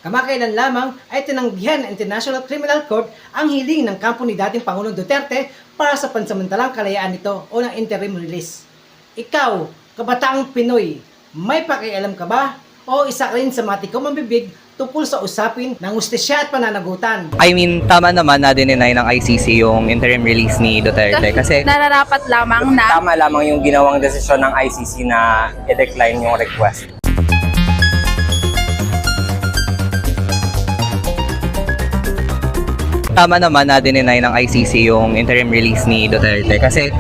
Kamakailan lamang ay tinanggihan ng International Criminal Court ang hiling ng kampo ni dating Pangulong Duterte para sa pansamantalang kalayaan nito o ng interim release. Ikaw, kabataang Pinoy, may pakialam ka ba? O isa ka rin sa mga tikom ang bibig tungkol sa usapin ng hustisya at pananagutan? I mean, tama naman na dininay ng ICC yung interim release ni Duterte kasi Nararapat lamang na Tama lamang yung ginawang desisyon ng ICC na i-decline yung request. tama naman na dininay ng ICC yung interim release ni Duterte kasi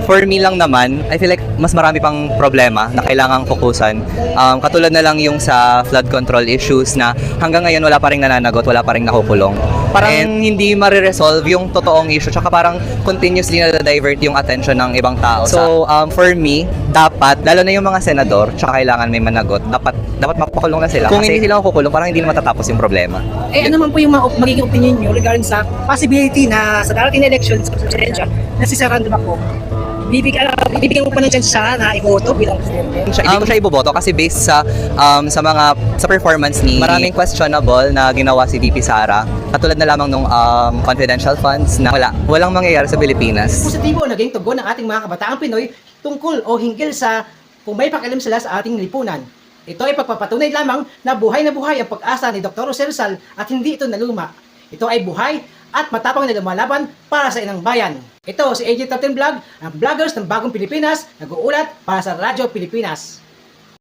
for me lang naman, I feel like mas marami pang problema na kailangang fokusan. Katulad na lang yung sa flood control issues na hanggang ngayon wala pa rin nananagot, wala pa rin nakukulong. Parang hindi mariresolve yung totoong issue, tsaka parang continuously na-divert yung attention ng ibang tao. So, for me, dapat, lalo na yung mga senador, tsaka kailangan may managot, dapat mapakulong na sila. Kung hindi sila makukulong, parang hindi na matatapos yung problema. Eh ano man po yung magiging opinion nyo regarding sa possibility na sa darating na elections sa presidential na si Sir Rando Maco, bibigyan mo pa ng chance siya na iboto bilang presidente? Hindi ko siya iboboto kasi based sa performance ni maraming questionable na ginawa si VP Sara, katulad na lamang nung confidential funds na walang mangyayari sa Pilipinas. Positibo naging tugon ng ating mga kabataang Pinoy tungkol o hinggil sa kung may pakialam sila sa ating lipunan. Ito ay pagpapatunay lamang na buhay ang pag-asa ni Dr. Jose Rizal at hindi ito naluma. Ito ay buhay at matapang na lumalaban para sa inang bayan. Ito si AJ13 Vlog, ang vloggers ng Bagong Pilipinas, nag-uulat para sa Radyo Pilipinas.